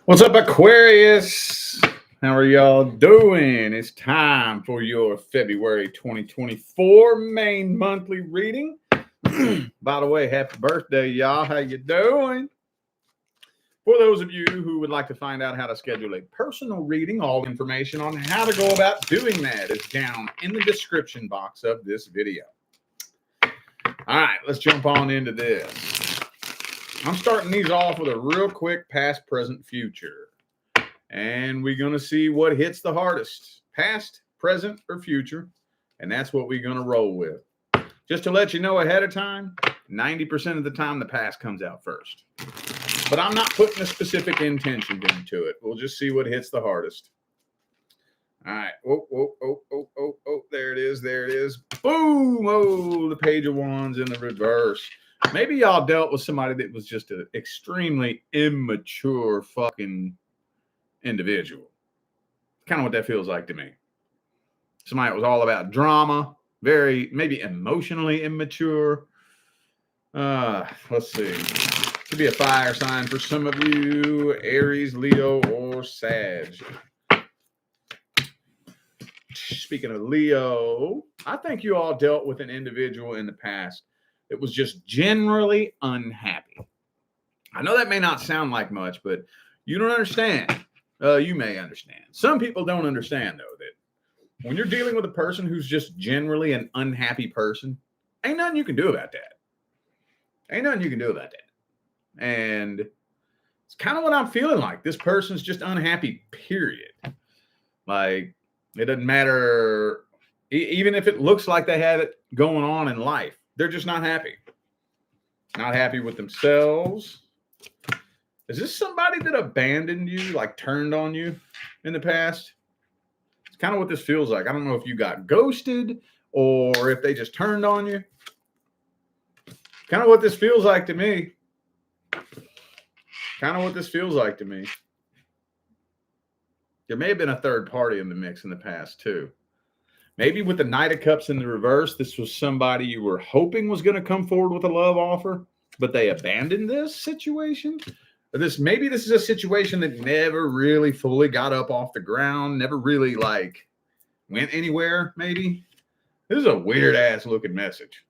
What's up, Aquarius? How are y'all doing? It's time for your February 2024 main monthly reading. By the way, happy birthday, y'all. How you doing? For those of you who would like to find out how to schedule a personal reading, all information on how to go about doing that is down in the description box of this video. All right, let's jump on into this. I'm starting these off with a real quick past, present, future. And we're going to see what hits the hardest, past, present, or future. And that's what we're going to roll with. Just to let you know ahead of time, 90% of the time the past comes out first. But I'm not putting a specific intention into it. We'll just see what hits the hardest. All right. Oh, there it is. There it is. Boom. Oh, the Page of Wands in the reverse. Maybe y'all dealt with somebody that was just an extremely immature fucking individual. Kind of what that feels like to me. Somebody that was all about drama, very maybe emotionally immature. Let's see. Could be a fire sign for some of you, Aries, Leo, or Sag. Speaking of Leo, I think you all dealt with an individual in the past that was just generally unhappy. I know that may not sound like much, but you don't understand. You may understand. Some people don't understand, though, that when you're dealing with a person who's just generally an unhappy person, ain't nothing you can do about that. Ain't nothing you can do about that. And it's kind of what I'm feeling like. This person's just unhappy, period. Like, it doesn't matter. Even if it looks like they have it going on in life, they're just not happy. Not happy with themselves. Is this somebody that abandoned you, like turned on you in the past? It's kind of what this feels like. I don't know if you got ghosted or if they just turned on you. Kind of what this feels like to me. Kind of what this feels like to me. There may have been a third party in the mix in the past, too. Maybe with the Knight of Cups in the reverse, this was somebody you were hoping was going to come forward with a love offer, but they abandoned this situation. Maybe this is a situation that never really fully got up off the ground, never really like went anywhere, maybe. This is a weird ass looking message.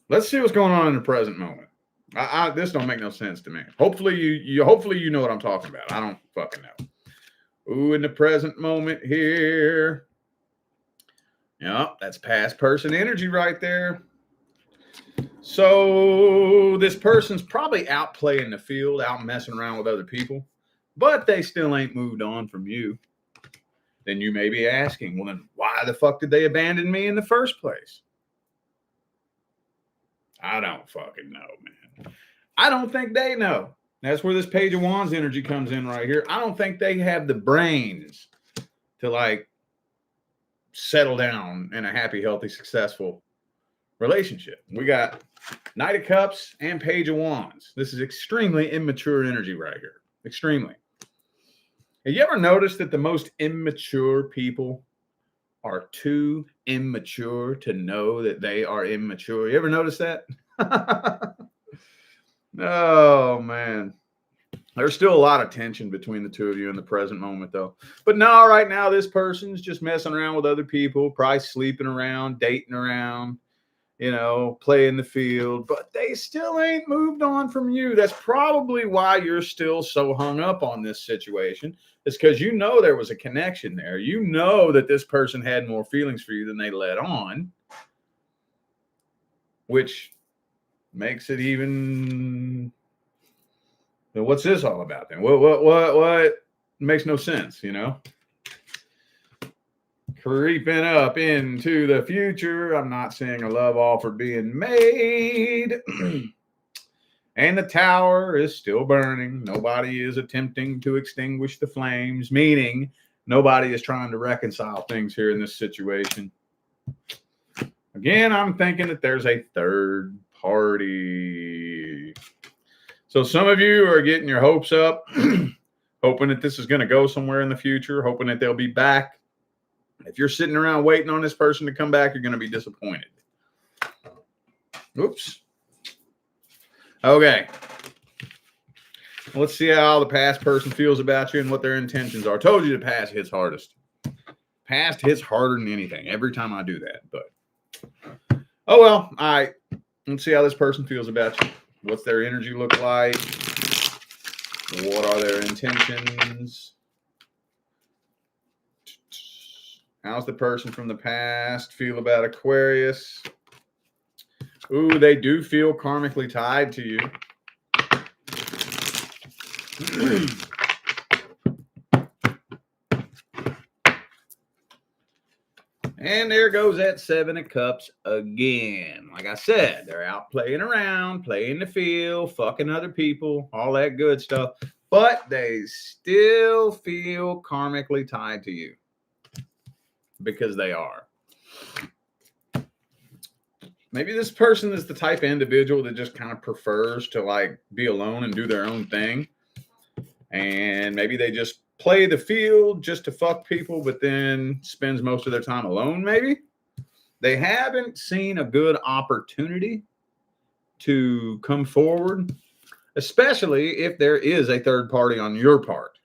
Let's see what's going on in the present moment. This don't make no sense to me. Hopefully you know what I'm talking about. I don't fucking know. Ooh, in the present moment here. Yep, that's past person energy right there. So this person's probably out playing the field, out messing around with other people, but they still ain't moved on from you. Then you may be asking, well, then why the fuck did they abandon me in the first place? I don't fucking know, man. I don't think they know. That's where this Page of Wands energy comes in right here. I don't think they have the brains to like settle down in a happy, healthy, successful relationship. We got Knight of Cups and Page of Wands. This is extremely immature energy right here. Extremely. Have you ever noticed that the most immature people are too immature to know that they are immature? You ever notice that? Oh, man. There's still a lot of tension between the two of you in the present moment, though. But no, right now, this person's just messing around with other people, probably sleeping around, dating around, you know, playing the field. But they still ain't moved on from you. That's probably why you're still so hung up on this situation. It's because you know there was a connection there. You know that this person had more feelings for you than they let on, which makes it even. What's this all about then? What makes no sense, you know? Creeping up into the future. I'm not seeing a love offer being made. And the tower is still burning. Nobody is attempting to extinguish the flames, meaning nobody is trying to reconcile things here in this situation. Again, I'm thinking that there's a third party. So some of you are getting your hopes up, hoping that this is going to go somewhere in the future, hoping that they'll be back. If you're sitting around waiting on this person to come back, you're going to be disappointed. Oops. Okay. Let's see how the past person feels about you and what their intentions are. I told you the past hits hardest. Past hits harder than anything every time I do that. But, oh well. All right. Let's see how this person feels about you. What's their energy look like? What are their intentions? How's the person from the past feel about Aquarius? Ooh, they do feel karmically tied to you. And there goes that 7 of Cups again. Like I said, they're out playing around, playing the field, fucking other people, all that good stuff. But they still feel karmically tied to you. Because they are. Maybe this person is the type of individual that just kind of prefers to like be alone and do their own thing. And maybe they just play the field just to fuck people, but then spends most of their time alone, maybe. They haven't seen a good opportunity to come forward, especially if there is a third party on your part.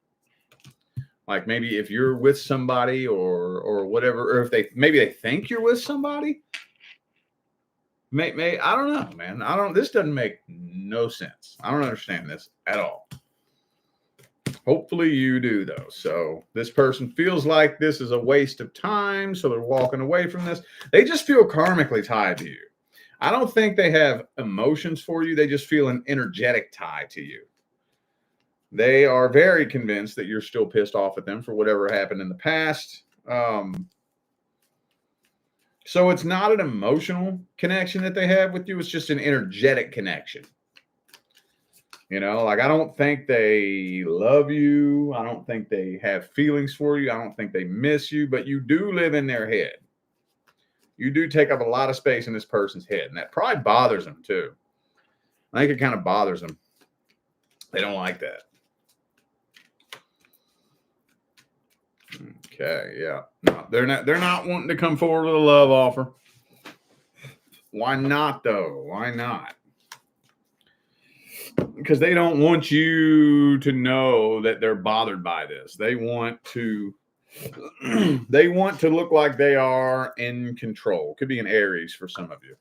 Like maybe if you're with somebody or whatever, or if they think you're with somebody. I don't know, man. This doesn't make no sense. I don't understand this at all. Hopefully you do, though. So this person feels like this is a waste of time, so they're walking away from this. They just feel karmically tied to you. I don't think they have emotions for you. They just feel an energetic tie to you. They are very convinced that you're still pissed off at them for whatever happened in the past. So it's not an emotional connection that they have with you. It's just an energetic connection. You know, like I don't think they love you. I don't think they have feelings for you. I don't think they miss you, but you do live in their head. You do take up a lot of space in this person's head, and that probably bothers them too. I think it kind of bothers them. They don't like that. Okay, yeah. No, they're not wanting to come forward with a love offer. Why not though? Why not? Because they don't want you to know that they're bothered by this. They want to look like they are in control. Could be an Aries for some of you.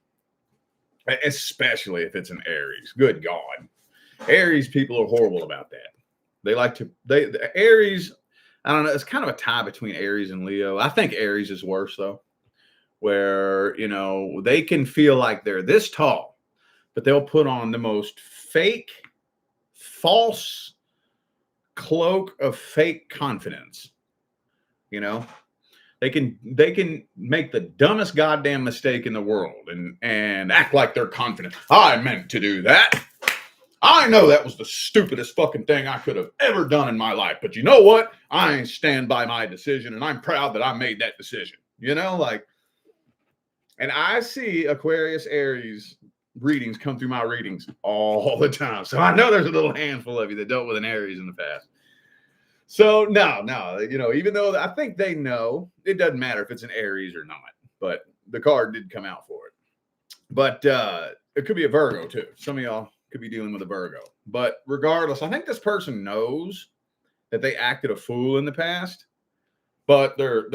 Especially if it's an Aries. Good God. Aries people are horrible about that. The Aries, I don't know. It's kind of a tie between Aries and Leo. I think Aries is worse though, where, you know, they can feel like they're this tall, but they'll put on the most fake, false cloak of fake confidence. You know, they can make the dumbest goddamn mistake in the world and act like they're confident. I meant to do that. I know that was the stupidest fucking thing I could have ever done in my life. But you know what? I stand by my decision, and I'm proud that I made that decision. You know, like, and I see Aquarius, Aries readings come through my readings all the time. So I know there's a little handful of you that dealt with an Aries in the past. So no, you know, even though I think they know, it doesn't matter if it's an Aries or not. But the card did come out for it. But it could be a Virgo too. Some of y'all could be dealing with a Virgo. But regardless, I think this person knows that they acted a fool in the past, but they're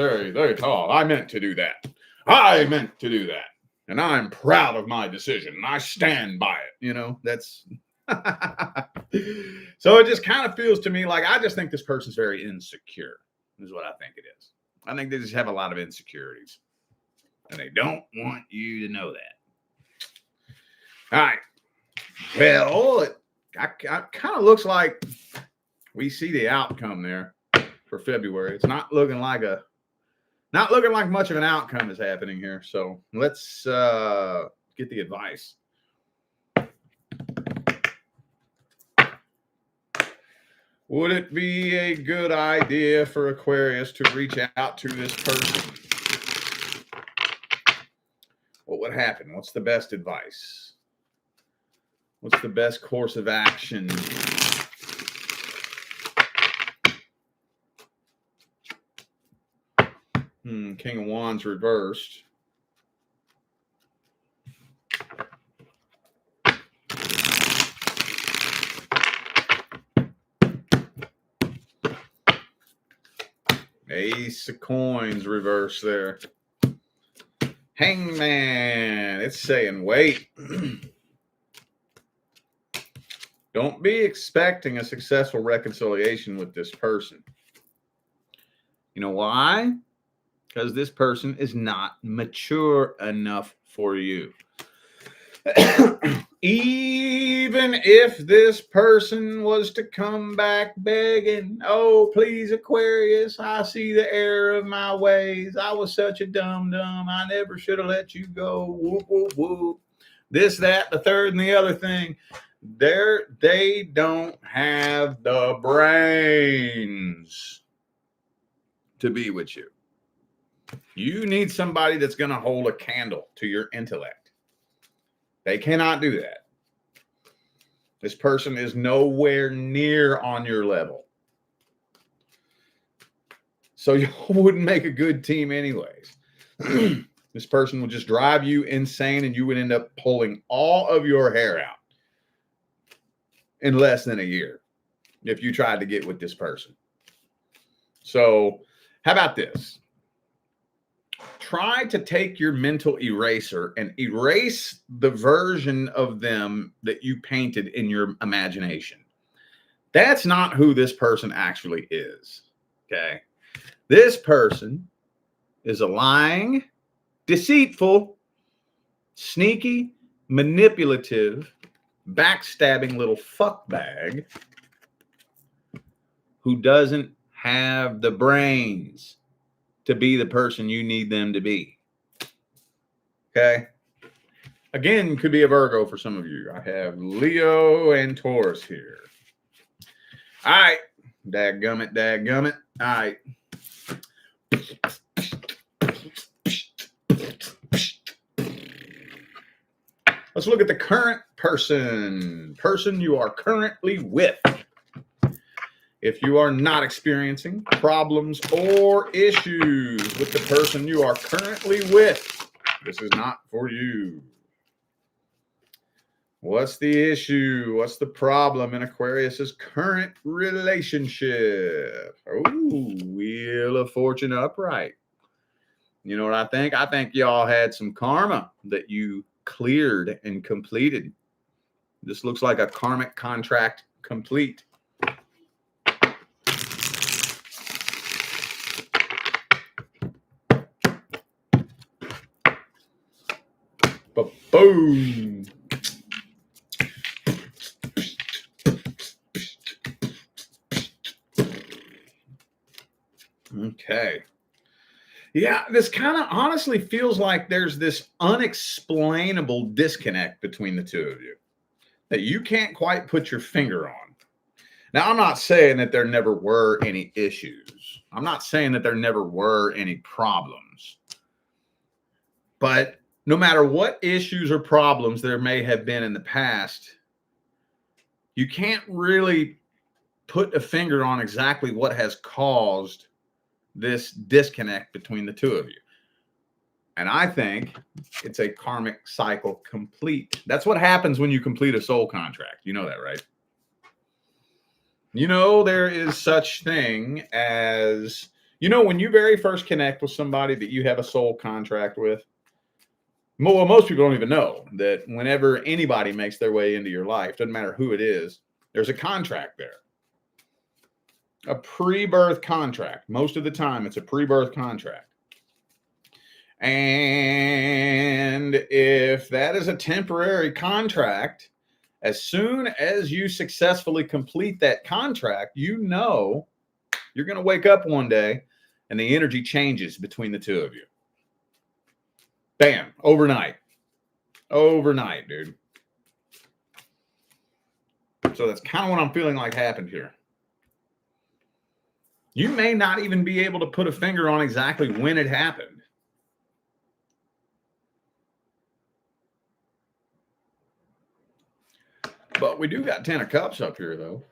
tall. I meant to do that. I meant to do that. And I'm proud of my decision. And I stand by it. You know, that's so it just kind of feels to me like I just think this person's very insecure, is what I think it is. I think they just have a lot of insecurities. And they don't want you to know that. All right. Well, it kind of looks like we see the outcome there for February. It's not looking like much of an outcome is happening here. So let's get the advice. Would it be a good idea for Aquarius to reach out to this person? What would happen? What's the best advice? What's the best course of action? King of Wands reversed. Ace of coins reverse there. Hangman. It's saying wait. Don't be expecting a successful reconciliation with this person. You know why? Because this person is not mature enough for you. Even if this person was to come back begging, oh, please, Aquarius, I see the error of my ways. I was such a dum-dum. I never should have let you go. Whoop, whoop, whoop. This, that, the third, and the other thing. They don't have the brains to be with you. You need somebody that's going to hold a candle to your intellect. They cannot do that. This person is nowhere near on your level. So you wouldn't make a good team anyways. This person will just drive you insane and you would end up pulling all of your hair out in less than a year if you tried to get with this person. So how about this? Try to take your mental eraser and erase the version of them that you painted in your imagination. That's not who this person actually is. Okay. This person is a lying, deceitful, sneaky, manipulative, backstabbing little fuckbag who doesn't have the brains to be the person you need them to be. Okay. Again, could be a Virgo for some of you. I have Leo and Taurus here. All right. Dadgummit, dadgummit. All right. Let's look at the current person you are currently with. If you are not experiencing problems or issues with the person you are currently with, this is not for you. What's the issue? What's the problem in Aquarius's current relationship? Oh, Wheel of Fortune upright. You know what I think? I think y'all had some karma that you cleared and completed. This looks like a karmic contract complete. Boom. Okay. Yeah, this kind of honestly feels like there's this unexplainable disconnect between the two of you that you can't quite put your finger on. Now, I'm not saying that there never were any issues. I'm not saying that there never were any problems. But no matter what issues or problems there may have been in the past, you can't really put a finger on exactly what has caused this disconnect between the two of you. And I think it's a karmic cycle complete. That's what happens when you complete a soul contract. You know that, right? You know, there is such thing as, you know, when you very first connect with somebody that you have a soul contract with, well, most people don't even know that whenever anybody makes their way into your life, doesn't matter who it is, there's a contract there. A pre-birth contract. Most of the time, it's a pre-birth contract. And if that is a temporary contract, as soon as you successfully complete that contract, you know you're going to wake up one day and the energy changes between the two of you. Bam, overnight. Overnight, dude. So that's kind of what I'm feeling like happened here. You may not even be able to put a finger on exactly when it happened. But we do got 10 of Cups up here, though.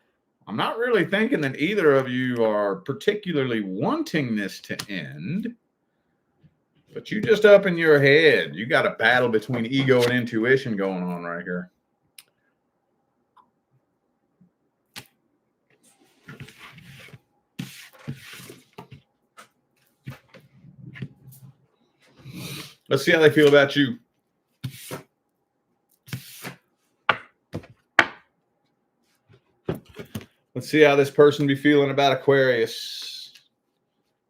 I'm not really thinking that either of you are particularly wanting this to end. But you just up in your head. You got a battle between ego and intuition going on right here. Let's see how they feel about you. Let's see how this person be feeling about Aquarius.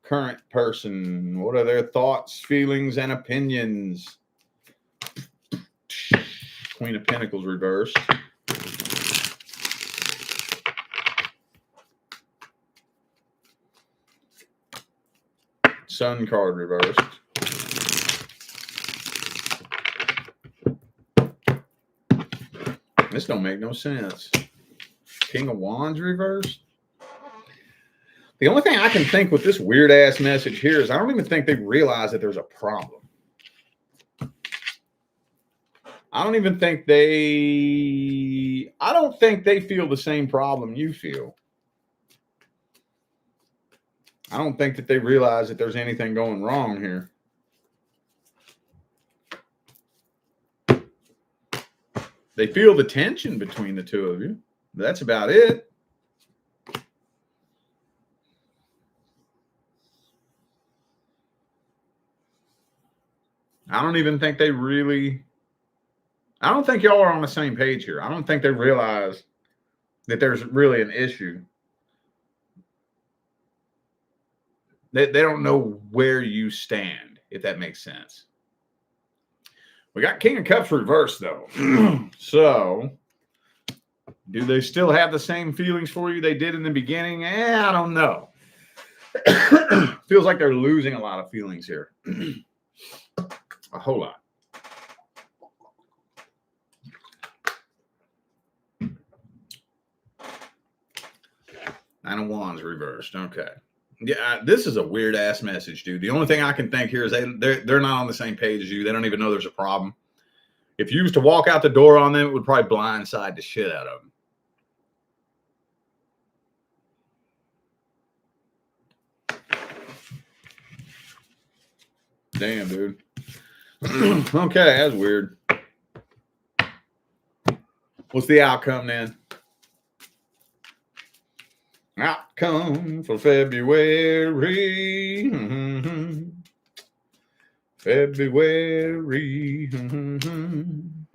Current person. What are their thoughts, feelings, and opinions? Queen of Pentacles reversed. Sun card reversed. This don't make no sense. King of Wands reversed. The only thing I can think with this weird ass message here is I don't even think they realize that there's a problem. I don't think they feel the same problem you feel. I don't think that they realize that there's anything going wrong here. They feel the tension between the two of you. That's about it. I don't think y'all are on the same page here. I don't think they realize that there's really an issue. They don't know where you stand, if that makes sense. We got King of Cups reversed, though. So, do they still have the same feelings for you they did in the beginning? I don't know. Feels like they're losing a lot of feelings here. A whole lot. Nine of Wands reversed. Okay. Yeah, this is a weird ass message, dude. The only thing I can think here is they're not on the same page as you. They don't even know there's a problem. If you used to walk out the door on them, it would probably blindside the shit out of them. Damn, dude. Okay, that's weird. What's the outcome then? Outcome for February. February. 10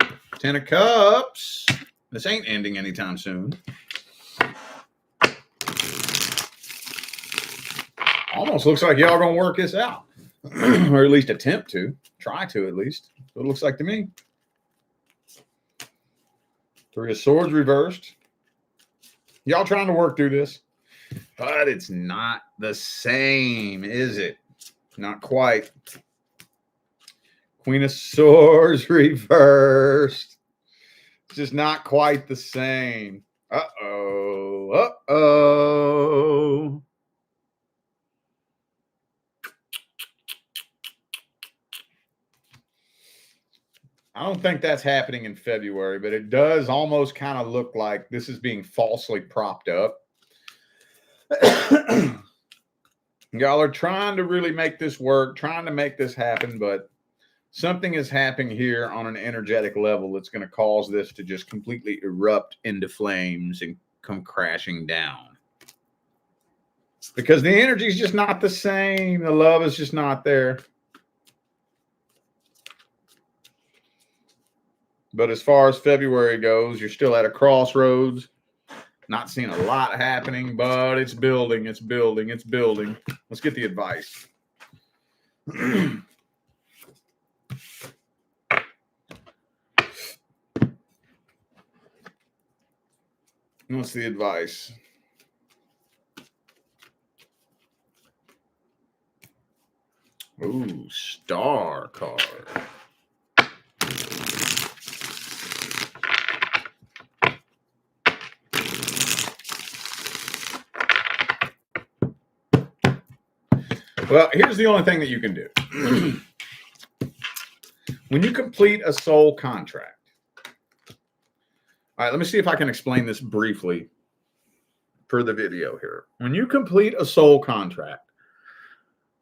of Cups. This ain't ending anytime soon. Almost looks like y'all gonna work this out. Or at least attempt to. Try to, at least. That's what it looks like to me. Three of Swords reversed. Y'all trying to work through this. But it's not the same, is it? Not quite. Queen of Swords reversed. It's just not quite the same. Uh-oh. Uh-oh. I don't think that's happening in February, but it does almost kind of look like this is being falsely propped up. Y'all are trying to really make this work, trying to make this happen, but something is happening here on an energetic level that's going to cause this to just completely erupt into flames and come crashing down. Because the energy is just not the same. The love is just not there. But as far as February goes, you're still at a crossroads. Not seeing a lot happening, but it's building, it's building, it's building. Let's get the advice. What's the advice? Ooh, Star card. Well, here's the only thing that you can do. When you complete a soul contract. All right, let me see if I can explain this briefly for the video here. When you complete a soul contract,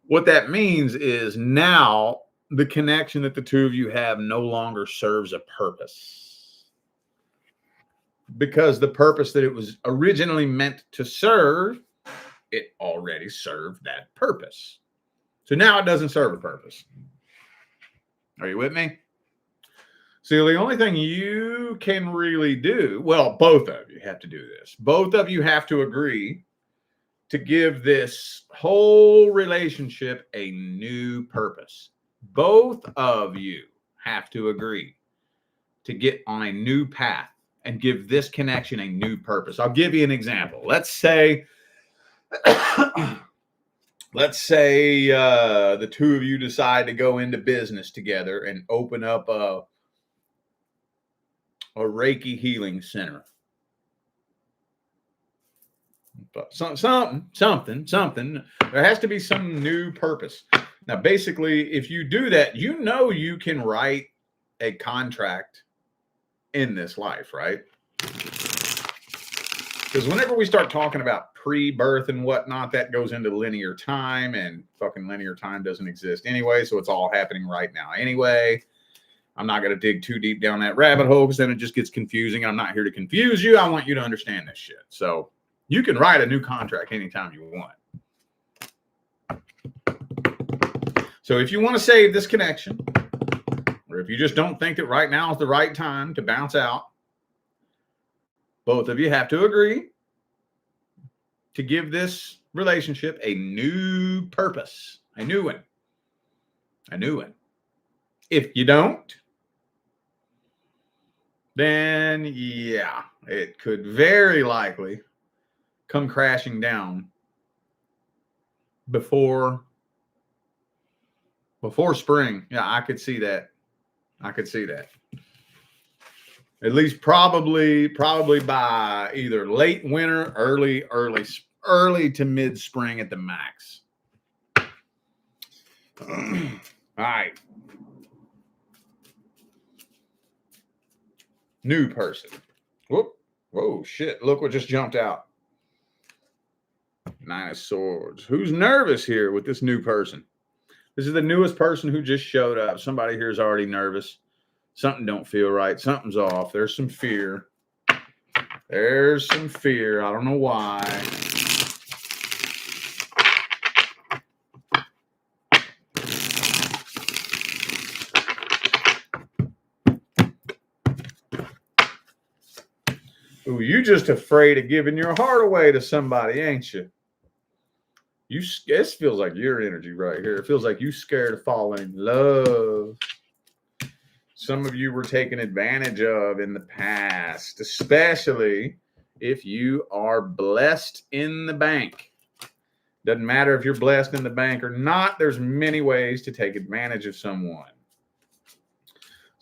what that means is now the connection that the two of you have no longer serves a purpose. Because the purpose that it was originally meant to serve, it already served that purpose. So now it doesn't serve a purpose. Are you with me? So the only thing you can really do, well, both of you have to do this. Both of you have to agree to give this whole relationship a new purpose. Both of you have to agree to get on a new path and give this connection a new purpose. I'll give you an example. Let's say the two of you decide to go into business together and open up a Reiki healing center. But something. There has to be some new purpose. Now, basically, if you do that, you can write a contract in this life, right? Because whenever we start talking about pre-birth and whatnot, that goes into linear time, and fucking linear time doesn't exist anyway, so it's all happening right now anyway. I'm not going to dig too deep down that rabbit hole because then it just gets confusing. I'm not here to confuse you. I want you to understand this shit. So you can write a new contract anytime you want. So if you want to save this connection, or if you just don't think that right now is the right time to bounce out, both of you have to agree to give this relationship a new purpose, a new one. If you don't, then yeah, it could very likely come crashing down before spring. Yeah, I could see that. At least probably by either late winter, early to mid spring at the max. All right. New person. Whoa, shit. Look what just jumped out. Nine of Swords. Who's nervous here with this new person? This is the newest person who just showed up. Somebody here is already nervous. Something don't feel right. Something's off. There's some fear. I don't know why. Ooh, you just afraid of giving your heart away to somebody, ain't you? This feels like your energy right here. It feels like you scared of falling in love. Some of you were taken advantage of in the past, especially if you are blessed in the bank. Doesn't matter if you're blessed in the bank or not. There's many ways to take advantage of someone.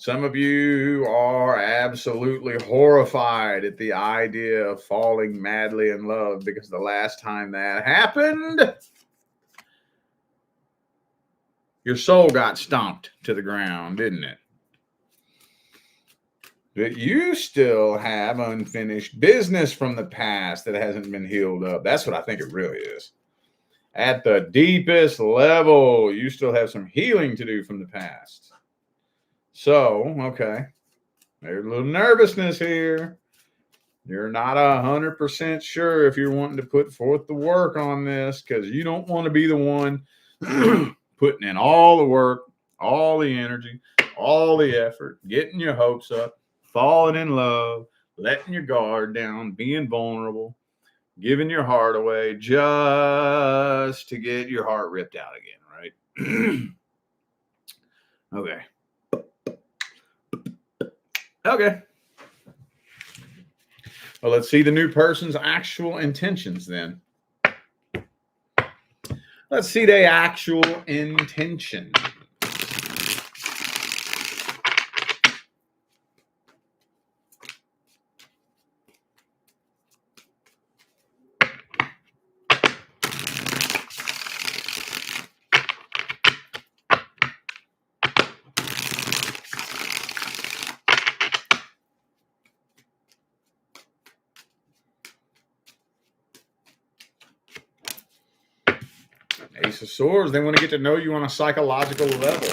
Some of you are absolutely horrified at the idea of falling madly in love because the last time that happened, your soul got stomped to the ground, didn't it? But you still have unfinished business from the past that hasn't been healed up. That's what I think it really is. At the deepest level, you still have some healing to do from the past. So, okay, there's a little nervousness here. You're not 100% sure if you're wanting to put forth the work on this because you don't want to be the one putting in all the work, all the energy, all the effort, getting your hopes up, falling in love, letting your guard down, being vulnerable, giving your heart away just to get your heart ripped out again, right? Okay. Well, let's see the new person's actual intentions then. Let's see the actual intention. Ace of Swords, they want to get to know you on a psychological level.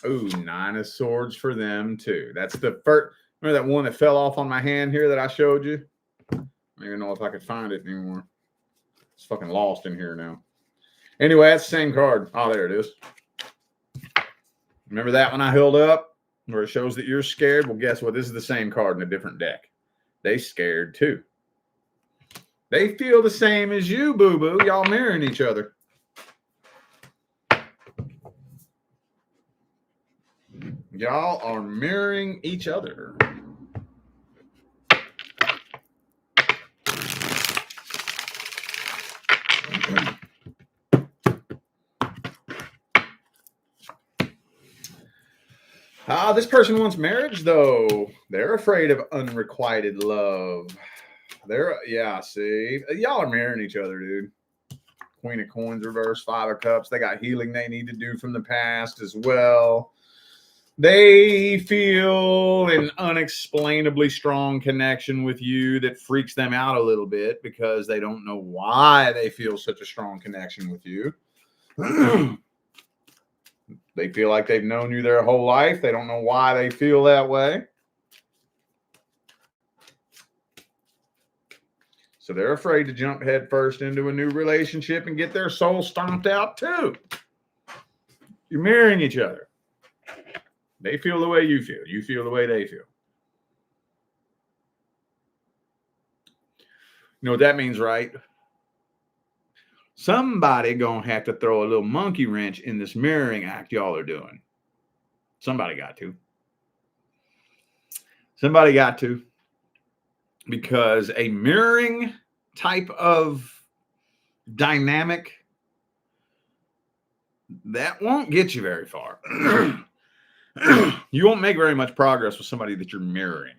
Ooh, Nine of Swords for them too. That's the first. Remember that one that fell off on my hand here that I showed you? I don't even know if I could find it anymore. It's fucking lost in here now. Anyway, that's the same card. Oh, there it is. Remember that one I held up where it shows that you're scared? Well, guess what? This is the same card in a different deck. They scared too. They feel the same as you, boo-boo. Y'all mirroring each other. Y'all are mirroring each other. This person wants marriage, though. They're afraid of unrequited love. See, y'all are marrying each other, dude. Queen of Coins reverse, Five of Cups. They got healing they need to do from the past as well. They feel an unexplainably strong connection with you that freaks them out a little bit because they don't know why they feel such a strong connection with you. They feel like they've known you their whole life. They don't know why they feel that way. So they're afraid to jump headfirst into a new relationship and get their soul stomped out too. You're marrying each other. They feel the way you feel. You feel the way they feel. You know what that means, right? Somebody gonna have to throw a little monkey wrench in this mirroring act y'all are doing. Somebody got to. Somebody got to. Because a mirroring type of dynamic, that won't get you very far. You won't make very much progress with somebody that you're mirroring.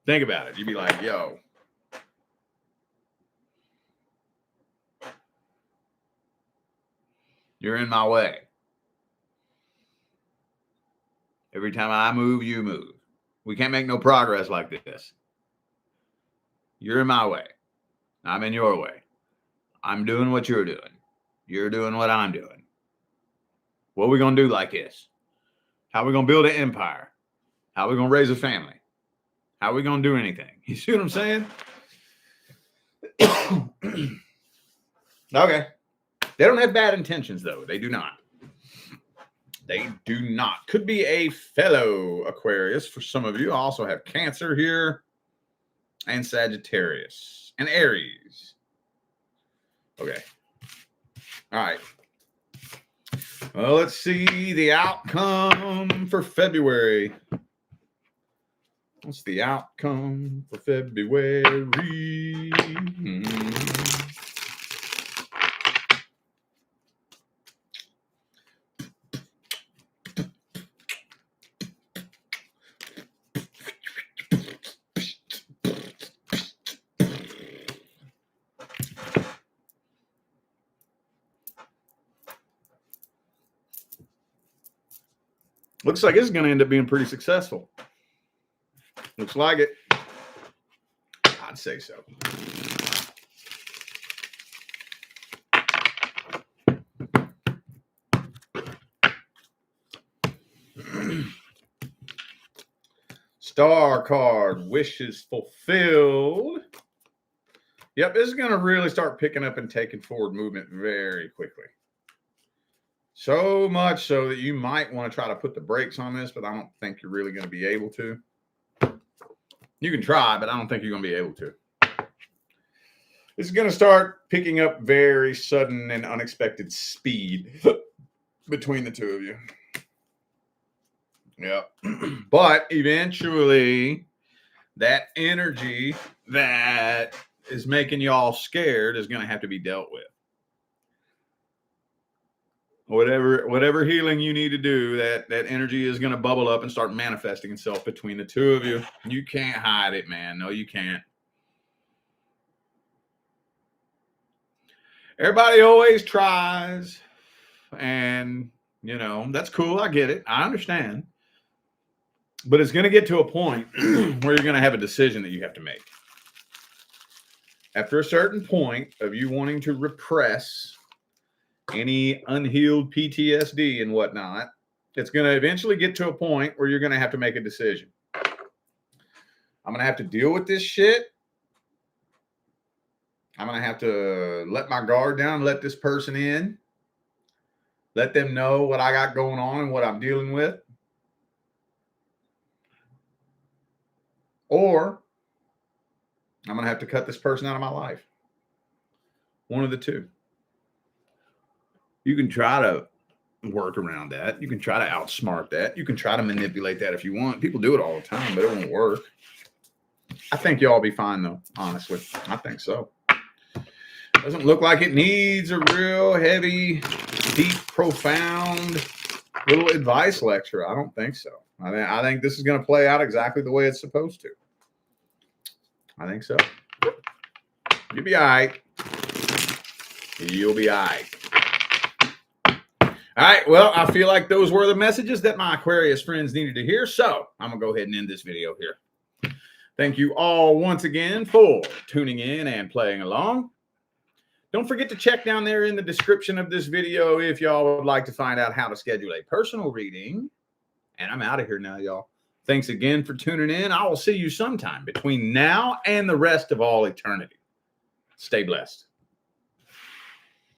Think about it. You'd be like, yo, you're in my way. Every time I move, you move. We can't make no progress like this. You're in my way. I'm in your way. I'm doing what you're doing. You're doing what I'm doing. What are we going to do like this? How are we going to build an empire? How are we going to raise a family? How are we going to do anything? You see what I'm saying? Okay. They don't have bad intentions, though. They do not. They do not. Could be a fellow Aquarius for some of you. I also have Cancer here and Sagittarius and Aries. Okay. All right. Well, let's see the outcome for February. What's the outcome for February? Looks like this is going to end up being pretty successful. Looks like it. I'd say so. Star card, wishes fulfilled. Yep, this is going to really start picking up and taking forward movement very quickly. So much so that you might want to try to put the brakes on this, but I don't think you're really going to be able to. You can try, but I don't think you're going to be able to. This is going to start picking up very sudden and unexpected speed between the two of you. Yep. But eventually, that energy that is making y'all scared is going to have to be dealt with. Whatever healing you need to do, that energy is going to bubble up and start manifesting itself between the two of you. You can't hide it, man. No, you can't. Everybody always tries, and, you know, that's cool. I get it. I understand. But it's going to get to a point where you're going to have a decision that you have to make. After a certain point of you wanting to repress any unhealed PTSD and whatnot, it's going to eventually get to a point where you're going to have to make a decision. I'm going to have to deal with this shit, I'm going to have to let my guard down, let this person in, let them know what I got going on and what I'm dealing with. Or I'm going to have to cut this person out of my life. One of the two. You can try to work around that. You can try to outsmart that. You can try to manipulate that if you want. People do it all the time, but it won't work. I think y'all be fine, though, honestly. I think so. Doesn't look like it needs a real heavy, deep, profound little advice lecture. I don't think so. I think this is going to play out exactly the way it's supposed to. I think so. You'll be all right. You'll be all right. All right, well, I feel like those were the messages that my Aquarius friends needed to hear, so I'm going to go ahead and end this video here. Thank you all once again for tuning in and playing along. Don't forget to check down there in the description of this video if y'all would like to find out how to schedule a personal reading. And I'm out of here now, y'all. Thanks again for tuning in. I will see you sometime between now and the rest of all eternity. Stay blessed.